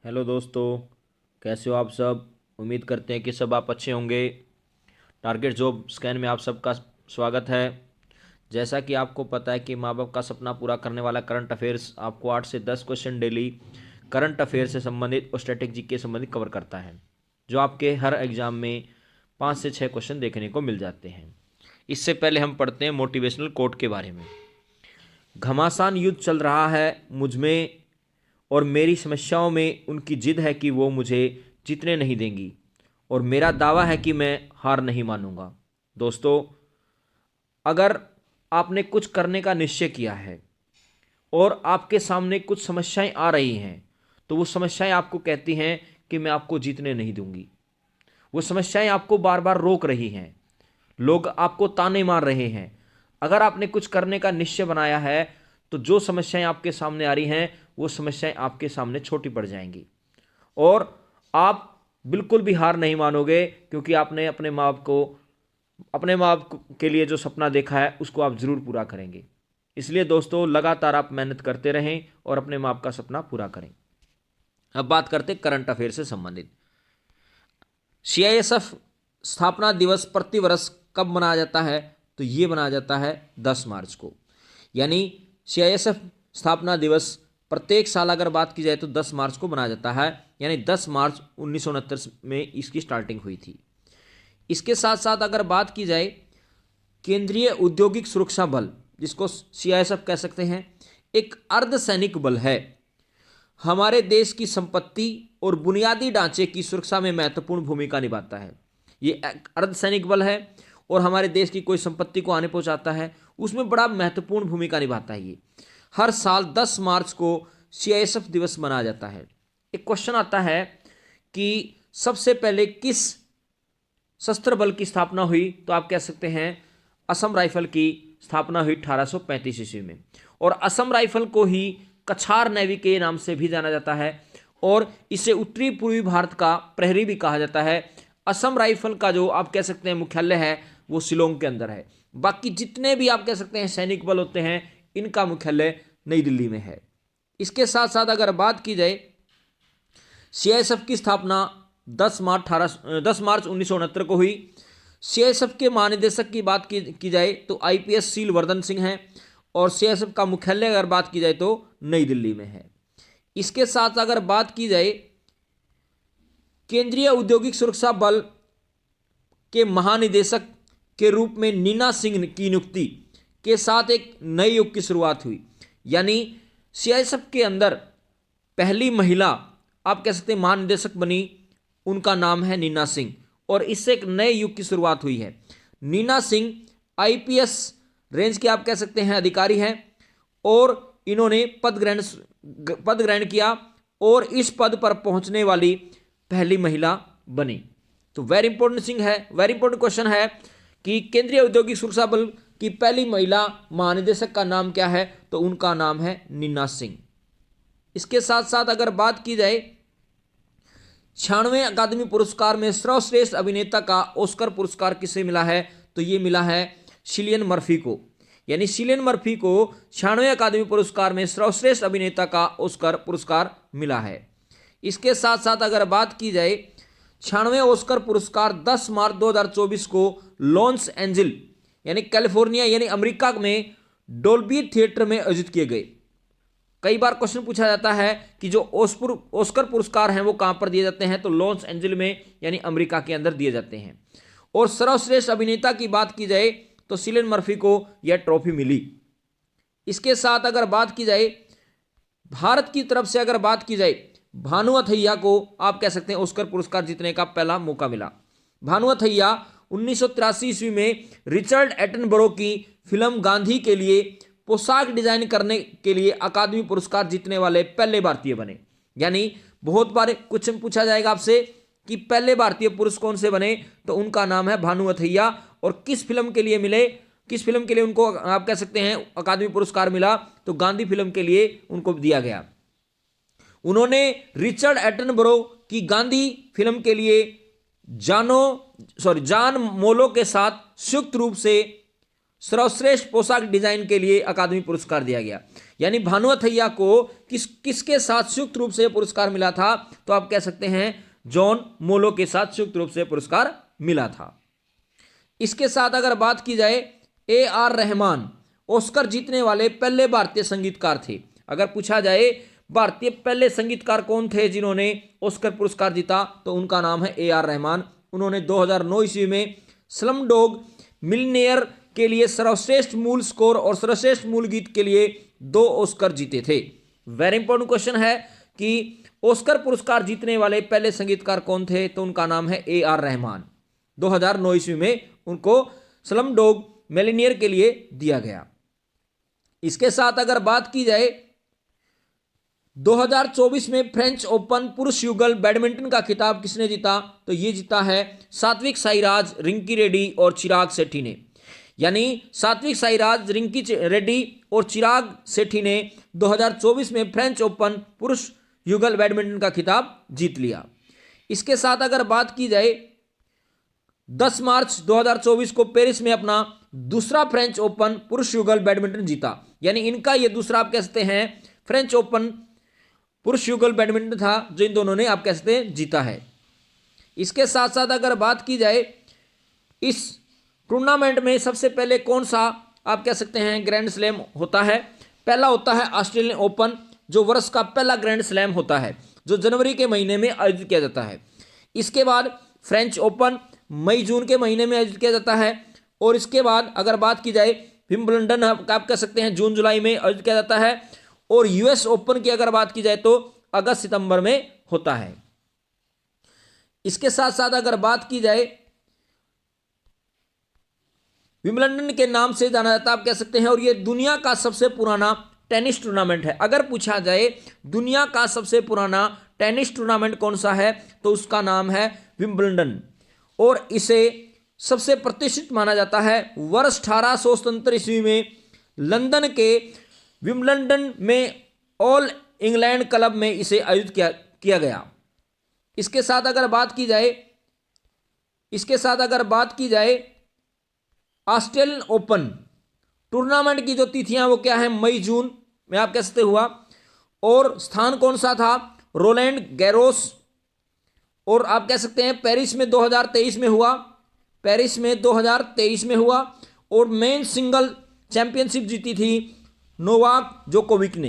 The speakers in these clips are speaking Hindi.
हेलो दोस्तों, कैसे हो आप सब। उम्मीद करते हैं कि सब आप अच्छे होंगे। टारगेट जॉब स्कैन में आप सबका स्वागत है। जैसा कि आपको पता है कि माँ बाप का सपना पूरा करने वाला करंट अफेयर्स आपको 8 से 10 क्वेश्चन डेली करंट अफेयर से संबंधित और स्ट्रेटेजी के संबंधित कवर करता है, जो आपके हर एग्जाम में 5 से 6 क्वेश्चन देखने को मिल जाते हैं। इससे पहले हम पढ़ते हैं मोटिवेशनल कोट के बारे में। घमासान युद्ध चल रहा है मुझ में और मेरी समस्याओं में उनकी जिद है कि वो मुझे जीतने नहीं देंगी, और मेरा दावा है कि मैं हार नहीं मानूंगा। दोस्तों, अगर आपने कुछ करने का निश्चय किया है और आपके सामने कुछ समस्याएं आ रही हैं, तो वो समस्याएं आपको कहती हैं कि मैं आपको जीतने नहीं दूंगी। वो समस्याएं आपको बार बार रोक रही हैं, लोग आपको ताने मार रहे हैं। अगर आपने कुछ करने का निश्चय बनाया है, तो जो समस्याएं आपके सामने आ रही हैं, वो समस्याएं आपके सामने छोटी पड़ जाएंगी और आप बिल्कुल भी हार नहीं मानोगे, क्योंकि आपने अपने माँ बाप के लिए जो सपना देखा है उसको आप जरूर पूरा करेंगे। इसलिए दोस्तों, लगातार आप मेहनत करते रहें और अपने माँ बाप का सपना पूरा करें। अब बात करते करंट अफेयर से संबंधित। सीआईएसएफ स्थापना दिवस प्रतिवर्ष कब मनाया जाता है? तो ये मनाया जाता है 10 मार्च को। यानी सीआईएसएफ स्थापना दिवस प्रत्येक साल अगर बात की जाए तो 10 मार्च को मनाया जाता है। यानी 10 मार्च 1969 में इसकी स्टार्टिंग हुई थी। इसके साथ साथ अगर बात की जाए, केंद्रीय औद्योगिक सुरक्षा बल, जिसको सीआईएसएफ कह सकते हैं, एक अर्धसैनिक बल है। हमारे देश की संपत्ति और बुनियादी ढांचे की सुरक्षा में महत्वपूर्ण भूमिका निभाता है। ये एक अर्धसैनिक बल है और हमारे देश की कोई संपत्ति को हानि पहुंचाता है, उसमें बड़ा महत्वपूर्ण भूमिका निभाता है। ये हर साल 10 मार्च को सीआईएसएफ दिवस मनाया जाता है। एक क्वेश्चन आता है कि सबसे पहले किस सशस्त्र बल की स्थापना हुई? तो आप कह सकते हैं असम राइफल की स्थापना हुई 1835 ईस्वी में। और असम राइफल को ही कछार नेवी के नाम से भी जाना जाता है और इसे उत्तरी पूर्वी भारत का प्रहरी भी कहा जाता है। असम राइफल का जो आप कह सकते हैं मुख्यालय है, वो शिलोंग के अंदर है। बाकी जितने भी आप कह सकते हैं सैनिक बल होते हैं, इनका मुख्यालय नई दिल्ली में है। इसके साथ साथ अगर बात की जाए, सीआईएसएफ की स्थापना 10 मार्च 1969 को हुई। सीआईएसएफ के महानिदेशक की बात की जाए तो आईपीएस सील वर्धन सिंह हैं और सीआईएसएफ का मुख्यालय अगर बात की जाए तो नई दिल्ली में है। इसके साथ अगर बात की जाए, केंद्रीय औद्योगिक सुरक्षा बल के महानिदेशक के रूप में नीना सिंह की नियुक्ति के साथ एक नए युग की शुरुआत हुई। यानी सीआईएसएफ के अंदर पहली महिला आप कह सकते हैं महानिदेशक बनी, उनका नाम है नीना सिंह, और इससे एक नए युग की शुरुआत हुई है। नीना सिंह आईपीएस रेंज के आप कह सकते हैं अधिकारी हैं और इन्होंने पद ग्रहण किया और इस पद पर पहुंचने वाली पहली महिला बनी। तो वेरी इंपॉर्टेंट क्वेश्चन है कि केंद्रीय औद्योगिक सुरक्षा बल की पहली महिला महानिदेशक का नाम क्या है? तो उनका नाम है नीना सिंह। इसके साथ साथ अगर बात की जाए, 96वें अकादमी पुरस्कार में सर्वश्रेष्ठ अभिनेता का ऑस्कर पुरस्कार किसे मिला है? तो ये मिला है सिलियन मर्फी को। यानी सिलियन मर्फी को 96वें अकादमी पुरस्कार में सर्वश्रेष्ठ अभिनेता का ऑस्कर पुरस्कार मिला है। इसके साथ साथ अगर बात की जाए, 96वें ऑस्कर पुरस्कार 10 मार्च 2024 को लॉस एंजिल यानी कैलिफोर्निया यानी अमेरिका में डोल्बी थिएटर में आयोजित किए गए। कई बार क्वेश्चन पूछा जाता है कि जो ऑस्कर पुरस्कार हैं वो कहां पर दिए जाते हैं? तो लॉस एंजिल में यानी अमेरिका के अंदर दिए जाते हैं। और सर्वश्रेष्ठ अभिनेता की बात की जाए तो सिलियन मर्फी को यह ट्रॉफी मिली। इसके साथ अगर बात की जाए, भारत की तरफ से अगर बात की जाए, भानु अथैया को आप कह सकते हैं ऑस्कर पुरस्कार जीतने का पहला मौका मिला। भानु अथैया 1983 ईस्वी में रिचर्ड एटनबरो की फिल्म गांधी के लिए पोशाक डिजाइन करने के लिए अकादमी पुरस्कार जीतने वाले पहले भारतीय बने। यानी बहुत बार क्वेश्चन पूछा जाएगा आपसे कि पहले भारतीय पुरुष कौन से बने? तो उनका नाम है भानु अथैया। और किस फिल्म के लिए उनको आप कह सकते हैं अकादमी पुरस्कार मिला? तो गांधी फिल्म के लिए उनको दिया गया। उन्होंने रिचर्ड एटनबरो की गांधी फिल्म के लिए जान मोलो के साथ संयुक्त रूप से सर्वश्रेष्ठ पोशाक डिजाइन के लिए अकादमी पुरस्कार दिया गया। यानी भानु अथैया को किसके साथ संयुक्त रूप से पुरस्कार मिला था? तो आप कह सकते हैं जॉन मोलो के साथ संयुक्त रूप से पुरस्कार मिला था। इसके साथ अगर बात की जाए, AR रहमान ऑस्कर जीतने वाले पहले भारतीय संगीतकार थे। अगर पूछा जाए भारतीय पहले संगीतकार कौन थे जिन्होंने ऑस्कर पुरस्कार जीता, तो उनका नाम है AR रहमान। उन्होंने 2009 ईस्वी में स्लम डॉग मिलियनेयर के लिए सर्वश्रेष्ठ मूल स्कोर और सर्वश्रेष्ठ मूल गीत के लिए 2 ऑस्कर जीते थे। वेरी इंपॉर्टेंट क्वेश्चन है कि ऑस्कर पुरस्कार जीतने वाले पहले संगीतकार कौन थे? तो उनका नाम है AR रहमान। 2009 ईस्वी में उनको स्लम डॉग मिलियनेयर के लिए दिया गया। इसके साथ अगर बात की जाए, 2024 में फ्रेंच ओपन पुरुष युगल बैडमिंटन का खिताब किसने जीता? तो ये जीता है सात्विक साईराज, रिंकी रेड्डी और चिराग शेट्टी ने। यानी सात्विक साईराज, रिंकी रेड्डी और चिराग शेट्टी ने 2024 में फ्रेंच ओपन पुरुष युगल बैडमिंटन का खिताब जीत लिया। इसके साथ अगर बात की जाए, 10 मार्च 2024 को पेरिस में अपना दूसरा फ्रेंच ओपन पुरुष युगल बैडमिंटन जीता। यानी इनका ये दूसरा आप कह सकते हैं फ्रेंच ओपन पुरुष युगल बैडमिंटन था जो इन दोनों ने आप कह सकते हैं जीता है। इसके साथ साथ अगर बात की जाए, इस टूर्नामेंट में सबसे पहले कौन सा आप कह सकते हैं ग्रैंड स्लैम होता है? पहला होता है ऑस्ट्रेलियन ओपन, जो वर्ष का पहला ग्रैंड स्लैम होता है, जो जनवरी के महीने में आयोजित किया जाता है। इसके बाद फ्रेंच ओपन मई जून के महीने में आयोजित किया जाता है। और इसके बाद अगर बात की जाए, विंबलडन आप कह सकते हैं जून जुलाई में आयोजित किया जाता है। और US ओपन की अगर बात की जाए तो अगस्त सितंबर में होता है। इसके साथ साथ अगर बात की जाए, विंबलडन के नाम से जाना जाता है आप कह सकते हैं, और यह दुनिया का सबसे पुराना टेनिस टूर्नामेंट है। अगर पूछा जाए दुनिया का सबसे पुराना टेनिस टूर्नामेंट कौन सा है, तो उसका नाम है विंबलडन। और इसे सबसे प्रतिष्ठित माना जाता है। वर्ष 1877 ईस्वी में लंदन के विंबलडन में ऑल इंग्लैंड क्लब में इसे आयोजित किया गया। इसके साथ अगर बात की जाए, ऑस्ट्रेलियन ओपन टूर्नामेंट की जो तिथियां वो क्या है, मई जून में आप कह सकते हुआ। और स्थान कौन सा था? Rowland Garros. और आप कह सकते हैं पेरिस में 2023 में हुआ, पेरिस में 2023 में हुआ। और मेन सिंगल चैंपियनशिप जीती थी नोवाक जोकोविक ने।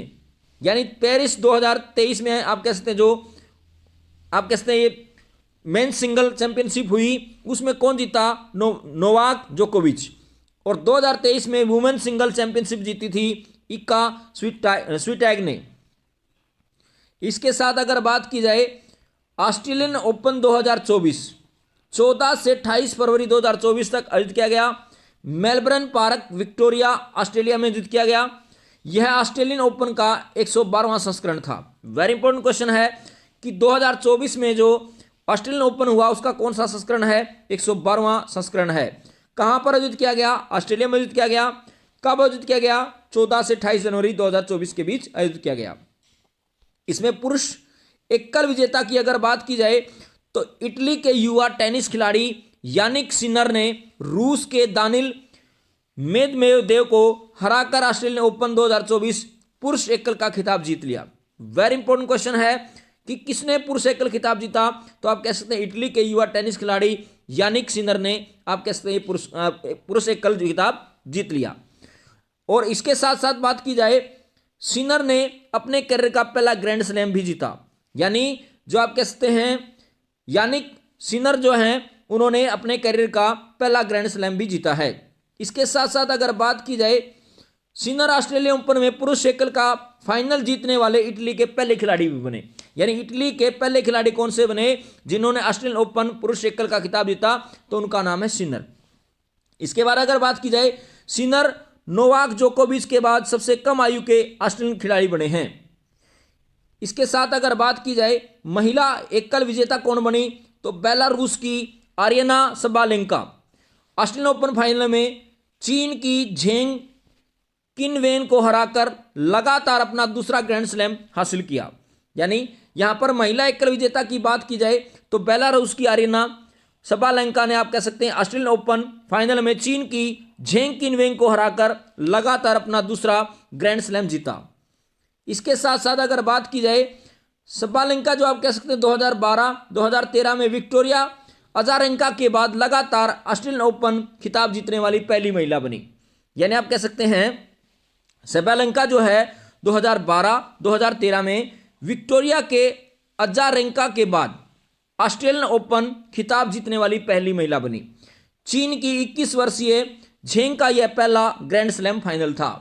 यानी पेरिस 2023 में आप कह सकते हैं, जो आप कह सकते हैं ये मेन सिंगल चैंपियनशिप हुई, उसमें कौन जीता? नोवाक जोकोविच। और 2023 में वुमेन सिंगल चैंपियनशिप जीती थी इका स्विटैग ने। इसके साथ अगर बात की जाए, ऑस्ट्रेलियन ओपन 2024 14 से 28 फरवरी 2024 तक आयोजित किया गया। मेलबर्न पार्क विक्टोरिया ऑस्ट्रेलिया में आयोजित किया गया। यह ऑस्ट्रेलियन ओपन का 112वां संस्करण था। वेरी इंपॉर्टेंट क्वेश्चन है कि 2024 में जो ऑस्ट्रेलियन ओपन हुआ उसका कौन सा संस्करण है? 112वां संस्करण है। कहां पर आयोजित किया गया? ऑस्ट्रेलिया में आयोजित किया गया। कब आयोजित किया गया? 14 से 28 जनवरी 2024 के बीच आयोजित किया गया। इसमें पुरुष एकल विजेता की अगर बात की जाए तो इटली के युवा टेनिस खिलाड़ी यानिक सिनर ने रूस के दानिल मेदवेदेव को हराकर ऑस्ट्रेलियन ओपन 2024 पुरुष एकल का खिताब जीत लिया। वेरी इंपॉर्टेंट क्वेश्चन है कि किसने पुरुष एकल खिताब जीता? तो आप कह सकते हैं इटली के युवा टेनिस खिलाड़ी यानिक सिनर ने आप कह सकते हैं पुरुष एकल खिताब जीत लिया। और इसके साथ साथ बात की जाए, सिनर ने अपने करियर का पहला ग्रैंड स्लैम भी जीता। यानी जो आप कह सकते हैं यानिक सिनर जो हैं उन्होंने अपने करियर का पहला ग्रैंड स्लैम भी जीता है। इसके साथ साथ अगर बात की जाए, सिनर ऑस्ट्रेलियन ओपन में पुरुष एकल का फाइनल जीतने वाले इटली के पहले खिलाड़ी भी बने। यानी इटली के पहले खिलाड़ी कौन से बने जिन्होंने ऑस्ट्रेलियन ओपन पुरुष एकल का खिताब जीता? तो उनका नाम है सिनर। इसके बाद अगर बात की जाए, सिनर नोवाक जोकोविच के बाद सबसे कम आयु के ऑस्ट्रेलियन खिलाड़ी बने हैं। इसके साथ अगर बात की जाए, महिला एकल विजेता कौन बनी? तो बेलारूस की Aryana Sabalenka Australian open final में चीन की झेंग किनवेन को हराकर लगातार अपना दूसरा ग्रैंड स्लैम हासिल किया। यानी यहां पर महिला एकल विजेता की बात की जाए तो बेलारूस की आर्यना सबालेंका ने आप कह सकते हैं ऑस्ट्रेलियन ओपन फाइनल में चीन की झेंग किनवेंग को हराकर लगातार अपना दूसरा ग्रैंड स्लैम जीता। इसके साथ साथ अगर बात की जाए सबालेंका जो आप कह सकते हैं 2012 2013 में विक्टोरिया अजारेंका के बाद लगातार ऑस्ट्रेलियन ओपन खिताब जीतने वाली पहली महिला बनी। यानी आप कह सकते हैं सबालेंका जो है 2012 2013 में विक्टोरिया के अजारेंका के बाद ऑस्ट्रेलियन ओपन खिताब जीतने वाली पहली महिला बनी। चीन की 21 वर्षीय झेंग का यह पहला ग्रैंड स्लैम फाइनल था।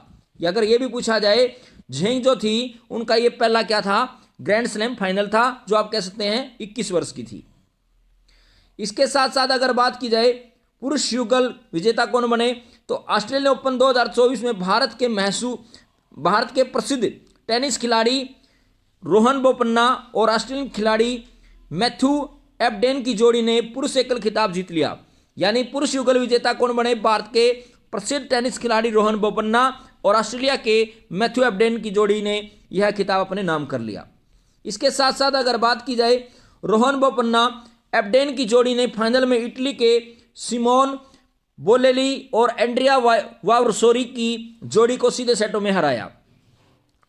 या अगर यह भी पूछा जाए झेंग जो थी उनका यह पहला क्या था, ग्रैंड स्लैम फाइनल था, जो आप कह सकते हैं 21 वर्ष की थी। इसके साथ साथ अगर बात की जाए पुरुष युगल विजेता कौन बने, तो ऑस्ट्रेलियन ओपन 2024 में भारत के प्रसिद्ध टेनिस खिलाड़ी रोहन बोपन्ना और ऑस्ट्रेलियन खिलाड़ी मैथ्यू एबडेन की जोड़ी ने पुरुष एकल खिताब जीत लिया। यानी पुरुष युगल विजेता कौन बने, भारत के प्रसिद्ध टेनिस खिलाड़ी रोहन बोपन्ना और ऑस्ट्रेलिया के मैथ्यू एबडेन की जोड़ी ने यह खिताब अपने नाम कर लिया। इसके साथ साथ अगर बात की जाए रोहन बोपन्ना एबडेन की जोड़ी ने फाइनल में इटली के सिमोन बोलेली और एंड्रिया वावरसोरी की जोड़ी को सीधे सेटों में हराया।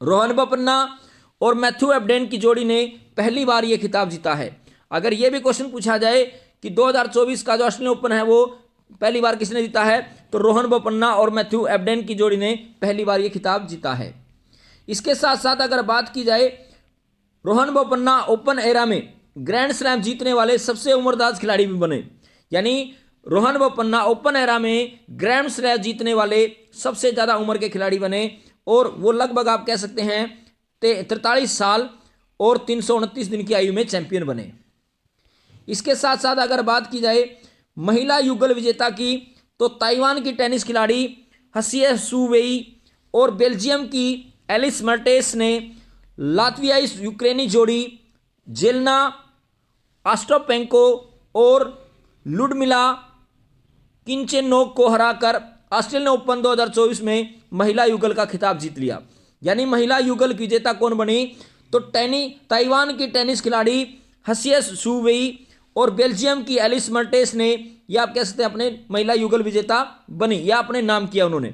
रोहन बोपन्ना और मैथ्यू एबडेन की जोड़ी ने पहली बार यह खिताब जीता है। अगर यह भी क्वेश्चन पूछा जाए कि 2024 का जो ऑस्ट्रेलियन ओपन है वो पहली बार किसने जीता है, तो रोहन बोपन्ना और मैथ्यू एबडेन की जोड़ी ने पहली बार यह खिताब जीता है। इसके साथ साथ अगर बात की जाए रोहन बोपन्ना ओपन एरा में ग्रैंड स्लैम जीतने वाले सबसे उम्रदराज खिलाड़ी भी बने। यानी रोहन बोपन्ना ओपन एरा में ग्रैंड स्लैम जीतने वाले सबसे ज़्यादा उम्र के खिलाड़ी बने और वो लगभग आप कह सकते हैं 43 साल और 329 दिन की आयु में चैंपियन बने। इसके साथ साथ अगर बात की जाए महिला युगल विजेता की, तो ताइवान की टेनिस खिलाड़ी हसिए सू वेई और बेल्जियम की एलिस मर्टेस ने लात्वियाई यूक्रेनी जोड़ी जेलना ऑस्टापेंको और लुडमिला किंचेनोक को हराकर ऑस्ट्रेलियन ओपन 2024 में महिला युगल का खिताब जीत लिया। यानी महिला युगल की विजेता कौन बनी, तो ताइवान की टेनिस खिलाड़ी हसिए सू वेई और बेल्जियम की एलिस मर्टेस ने, या आप कह सकते हैं अपने महिला युगल विजेता बनी, या अपने नाम किया उन्होंने।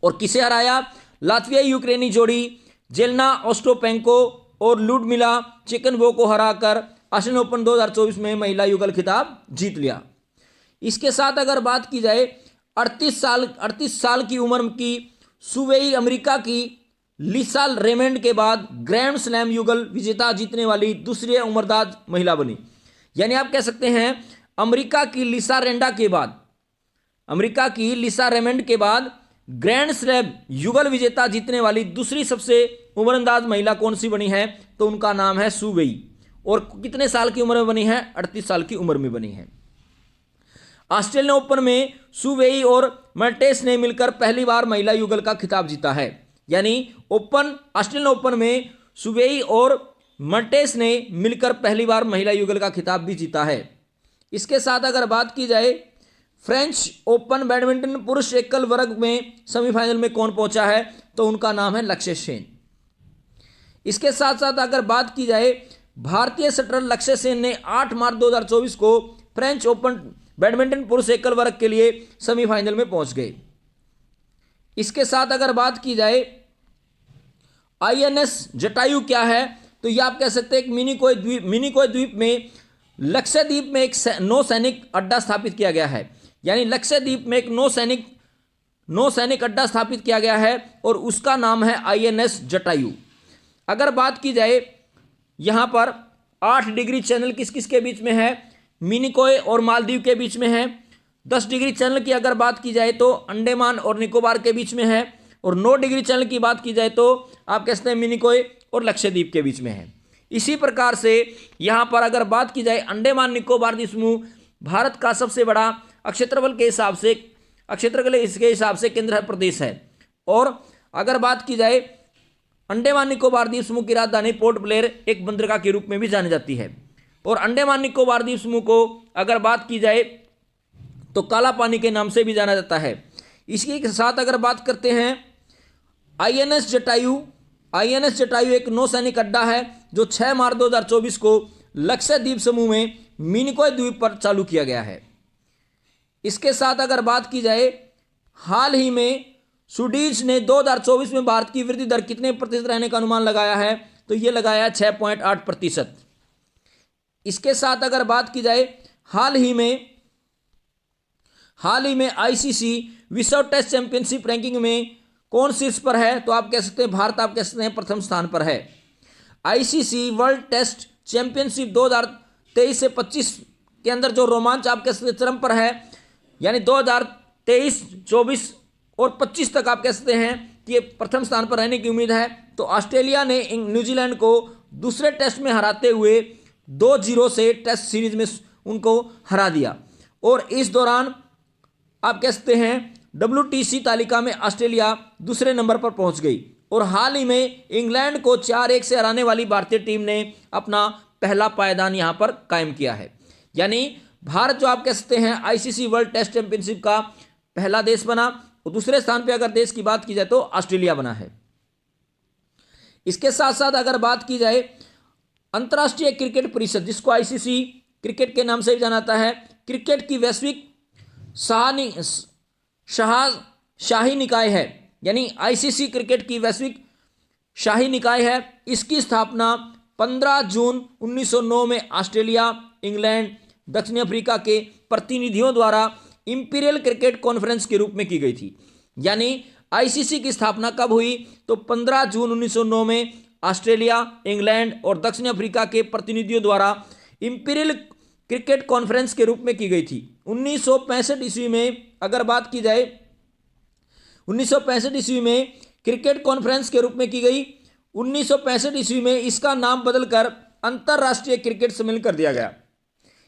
और किसे हराया, लात्वियाई यूक्रेनी जोड़ी जेलना ओस्टापेंको और लुडमिला चिकनवो को हराकर ऑस्ट्रेलियन ओपन 2024 में महिला युगल खिताब जीत लिया। इसके साथ अगर बात की जाए 38 साल की उम्र की सुवेई अमेरिका की लिसा रेमंड के बाद ग्रैंड स्लैम युगल विजेता जीतने वाली दूसरी उम्रदराज महिला बनी। यानी आप कह सकते हैं अमेरिका की लिसा रेमंड के बाद ग्रैंड स्लैम युगल विजेता जीतने वाली दूसरी सबसे उम्रदराज महिला कौन सी बनी है, तो उनका नाम है सू वेई। और कितने साल की उम्र में बनी है, 38 साल की उम्र में बनी है। ऑस्ट्रेलियन ओपन में सू वेई और मर्टेस ने मिलकर पहली बार महिला युगल का खिताब जीता है। यानी ऑस्ट्रेलियन ओपन में सू वेई और मर्टेस ने मिलकर पहली बार महिला युगल का खिताब भी जीता है। इसके साथ अगर बात की जाए फ्रेंच ओपन बैडमिंटन पुरुष एकल वर्ग में सेमीफाइनल में कौन पहुंचा है, तो उनका नाम है लक्ष्य सेन। इसके साथ साथ अगर बात की जाए भारतीय शटलर लक्ष्य सेन ने 8 मार्च 2024 को फ्रेंच ओपन बैडमिंटन पुरुष एकल वर्ग के लिए सेमीफाइनल में पहुंच गए। इसके साथ अगर बात की जाए INS जटायु क्या है, तो यह आप कह सकते हैं एक मिनिकोय द्वीप में लक्षद्वीप में एक नौसैनिक अड्डा स्थापित किया गया है। यानी लक्षद्वीप में एक नौसैनिक अड्डा स्थापित किया गया है और उसका नाम है INS जटायु। अगर बात की जाए यहाँ पर 8 डिग्री चैनल किस किस के बीच में है, मिनिकोय और मालदीव के बीच में है। 10 डिग्री चैनल की अगर बात की जाए तो अंडमान और निकोबार के बीच में है। और 9 डिग्री चैनल की बात की जाए तो आप कह सकते हैं मिनिकोय और लक्षद्वीप के बीच में है। इसी प्रकार से यहाँ पर अगर बात की जाए अंडमान निकोबार द्वीप समूह भारत का सबसे बड़ा क्षेत्रफल के हिसाब से केंद्र प्रदेश है। और अगर बात की जाए अंडमान निकोबार द्वीप समूह की राजधानी पोर्ट ब्लेयर एक बंदरगाह के रूप में भी जानी जाती है। और अंडमान निकोबार द्वीप समूह को अगर बात की जाए तो काला पानी के नाम से भी जाना जाता है। इसी के साथ अगर बात करते हैं INS जटायु एक नौसैनिक अड्डा है जो 6 मार्च 2024 को लक्षद्वीप समूह में मिनिकॉय द्वीप पर चालू किया गया है। इसके साथ अगर बात की जाए, हाल ही में सूडीज ने 2024 में भारत की वृद्धि दर कितने प्रतिशत रहने का अनुमान लगाया है, तो ये लगाया 6.8%। इसके साथ अगर बात की जाए, हाल ही में आईसीसी विश्व टेस्ट चैंपियनशिप रैंकिंग में कौन शीर्ष पर है, तो आप कह सकते हैं भारत, आप कह सकते हैं प्रथम स्थान पर है। आईसीसी वर्ल्ड टेस्ट चैंपियनशिप 2023 से 25 के अंदर जो रोमांच आप कह सकते हैं चरम पर है, यानी 2023, 24 और 25 तक आप कह सकते हैं कि ये प्रथम स्थान पर रहने की उम्मीद है। तो ऑस्ट्रेलिया ने न्यूजीलैंड को दूसरे टेस्ट में हराते हुए 2-0 से टेस्ट सीरीज में उनको हरा दिया, और इस दौरान आप कह सकते हैं WTC तालिका में ऑस्ट्रेलिया दूसरे नंबर पर पहुंच गई। और हाल ही में इंग्लैंड को 4-1 से हराने वाली भारतीय टीम ने अपना पहला पायदान यहां पर कायम किया है। यानी भारत जो आप कह सकते हैं आईसीसी वर्ल्ड टेस्ट चैंपियनशिप का पहला देश बना, और दूसरे स्थान पर अगर देश की बात की जाए तो ऑस्ट्रेलिया बना है। इसके साथ साथ अगर बात की जाए, अंतर्राष्ट्रीय क्रिकेट परिषद, जिसको आईसीसी क्रिकेट के नाम से भी जाना जाता है, क्रिकेट की वैश्विक शाही निकाय है, यानी आईसीसी क्रिकेट की वैश्विक शाही निकाय है। इसकी स्थापना 15 जून 1909 में ऑस्ट्रेलिया, इंग्लैंड, दक्षिण अफ्रीका के प्रतिनिधियों द्वारा इंपीरियल क्रिकेट कॉन्फ्रेंस के रूप में की गई थी। यानी आईसीसी की स्थापना कब हुई, तो 15 जून 1909 में ऑस्ट्रेलिया, इंग्लैंड और दक्षिण अफ्रीका के प्रतिनिधियों द्वारा इंपीरियल क्रिकेट कॉन्फ्रेंस के रूप में की गई थी। 1965 ईस्वी में अगर बात की जाए, 1965 ईस्वी में क्रिकेट कॉन्फ्रेंस के रूप में की गई। 1965 ईस्वी में इसका नाम बदलकर अंतरराष्ट्रीय क्रिकेट सम्मेलन कर दिया गया।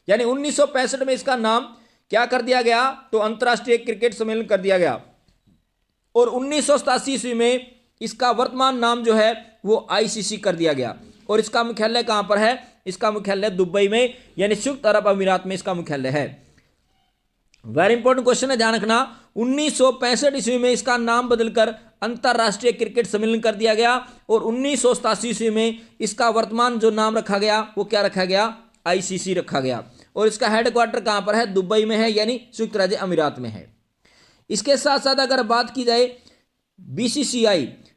यानी 1965 में इसका नाम क्या कर दिया गया, तो अंतरराष्ट्रीय क्रिकेट सम्मेलन कर दिया गया। और 1987 ईस्वी में इसका वर्तमान नाम जो है वो आईसीसी कर दिया गया। और इसका मुख्यालय कहां पर है, इसका मुख्यालय दुबई में, यानी संयुक्त अरब अमीरात में इसका मुख्यालय है। वेरी इंपॉर्टेंट क्वेश्चन है, ध्यान रखना। 1965 ईस्वी में इसका नाम बदलकर अंतरराष्ट्रीय क्रिकेट सम्मेलन कर दिया गया, और 1987 ईस्वी में इसका वर्तमान जो नाम रखा गया वो क्या रखा गया, आईसीसी रखा गया। और इसका हेडक्वार्टर कहां पर है, दुबई में है, यानी संयुक्त राज्य अमीरात में है। इसके साथ साथ अगर बात की जाए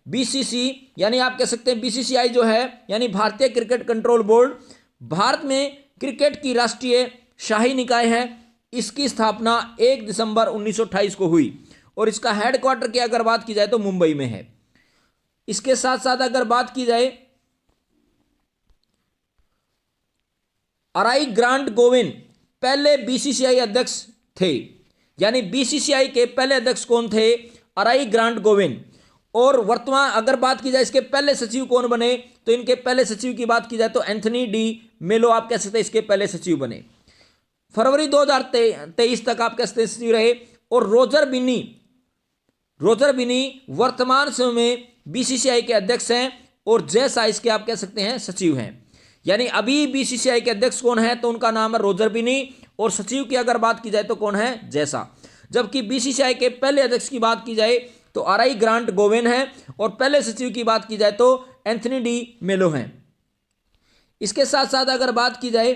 बीसीसी, यानी आप कह सकते हैं बीसीसीआई जो है, यानी भारतीय क्रिकेट कंट्रोल बोर्ड, भारत में क्रिकेट की राष्ट्रीय शाही निकाय है। इसकी स्थापना 1 दिसंबर 1928 को हुई, और इसका हेडक्वार्टर की अगर बात की जाए तो मुंबई में है। इसके साथ साथ अगर बात की जाए, अराई ग्रांट गोविन पहले बीसीसीआई अध्यक्ष थे। यानी बीसीसीआई के पहले अध्यक्ष कौन थे, अराई ग्रांट गोविन। और वर्तमान अगर बात की जाए इसके पहले सचिव कौन बने, तो इनके पहले सचिव की बात की जाए तो एंथनी डी मेलो आप कह सकते हैं इसके पहले सचिव बने। फरवरी 2023 तक आप कह सकते हैं सचिव रहे। और रोजर बिनी वर्तमान समय में बीसीसीआई के अध्यक्ष हैं, और जैसा इसके आप कह सकते हैं सचिव हैं। यानी अभी बीसीसीआई के अध्यक्ष कौन है, तो उनका नाम है रोजर बिनी, और सचिव की अगर बात की जाए तो कौन है, जैसा। जबकि बीसीसीआई के पहले अध्यक्ष की बात की जाए तो अराई ग्रांट गोविन है, और पहले सचिव की बात की जाए तो एंथनी डी मेलो हैं। इसके साथ साथ अगर बात की जाए,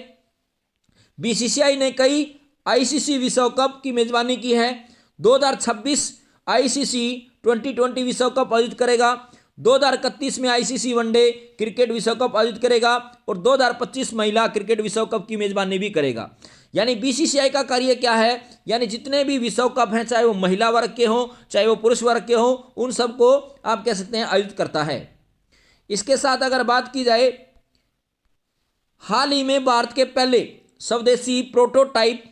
बीसीसीआई ने कई आईसीसी विश्व कप की मेजबानी की है। 2026 आईसीसी T20 विश्व कप आयोजित करेगा, 2031 में आईसीसी वनडे क्रिकेट विश्व कप आयोजित करेगा, और 2025 महिला क्रिकेट विश्व कप की मेजबानी भी करेगा। यानी बीसीसीआई का कार्य क्या है, यानी जितने भी विश्व कप हैं, चाहे वो महिला वर्ग के हों चाहे वो पुरुष वर्ग के हों, उन सबको आप कह सकते हैं आयोजित करता है। इसके साथ अगर बात की जाए, हाल ही में भारत के पहले स्वदेशी प्रोटोटाइप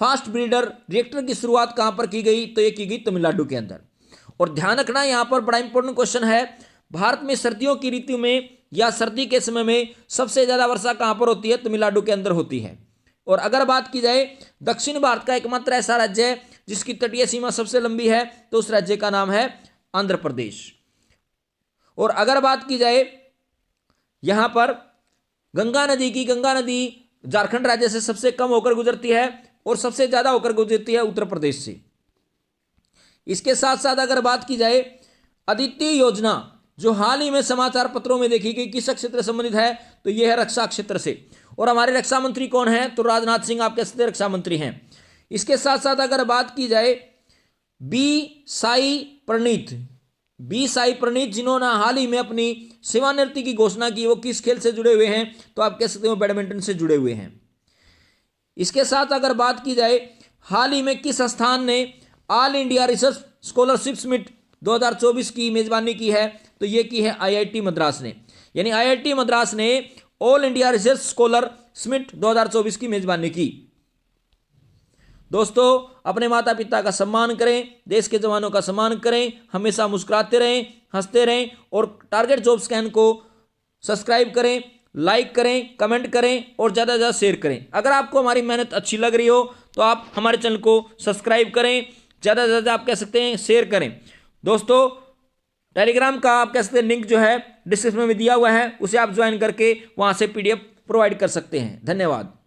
फास्ट ब्रीडर रिएक्टर की शुरुआत कहां पर की गई, तो ये की गई तमिलनाडु के अंदर। और ध्यान रखना यहां पर बड़ा इंपॉर्टेंट क्वेश्चन है, भारत में सर्दियों की ऋतु में या सर्दी के समय में सबसे ज्यादा वर्षा कहां पर होती है, तमिलनाडु के अंदर होती है। और अगर बात की जाए, दक्षिण भारत का एकमात्र ऐसा राज्य है जिसकी तटीय सीमा सबसे लंबी है, तो उस राज्य का नाम है आंध्र प्रदेश। और अगर बात की जाए यहां पर गंगा नदी झारखंड राज्य से सबसे कम होकर गुजरती है, और सबसे ज्यादा होकर गुजरती है उत्तर प्रदेश से। इसके साथ साथ अगर बात की जाए, अदिति योजना जो हाल ही में समाचार पत्रों में देखी गई, किस क्षेत्र से संबंधित है, तो यह है रक्षा क्षेत्र से। और हमारे रक्षा मंत्री कौन है? तो राजनाथ सिंह आप कह सकते हैं रक्षा मंत्री हैं। इसके साथ साथ अगर बात की जाए बी साई प्रणीत जिन्होंने हाल ही में अपनी सेवानिवृत्ति की घोषणा की, वो किस खेल से जुड़े हुए हैं? तो आप कह सकते हो बैडमिंटन से जुड़े हुए हैं। इसके साथ अगर बात की जाए हाल ही में किस संस्थान ने all India research scholarship summit 2024 की मेजबानी की है? तो ये की है आईआईटी मद्रास ने। यानी आईआईटी मद्रास ने all India research scholar summit 2024 की मेजबानी की। दोस्तों, अपने माता पिता का सम्मान करें, देश के जवानों का सम्मान करें, हमेशा मुस्कुराते रहें, हंसते रहें और टारगेट जॉब स्कैन को सब्सक्राइब करें, लाइक करें, कमेंट करें और ज़्यादा से ज़्यादा शेयर करें। अगर आपको हमारी मेहनत अच्छी लग रही हो तो आप हमारे चैनल को सब्सक्राइब करें, ज़्यादा से ज़्यादा आप कह सकते हैं शेयर करें। दोस्तों, टेलीग्राम का आप कह सकते हैं लिंक जो है डिस्क्रिप्शन में दिया हुआ है, उसे आप ज्वाइन करके वहाँ से PDF प्रोवाइड कर सकते हैं। धन्यवाद।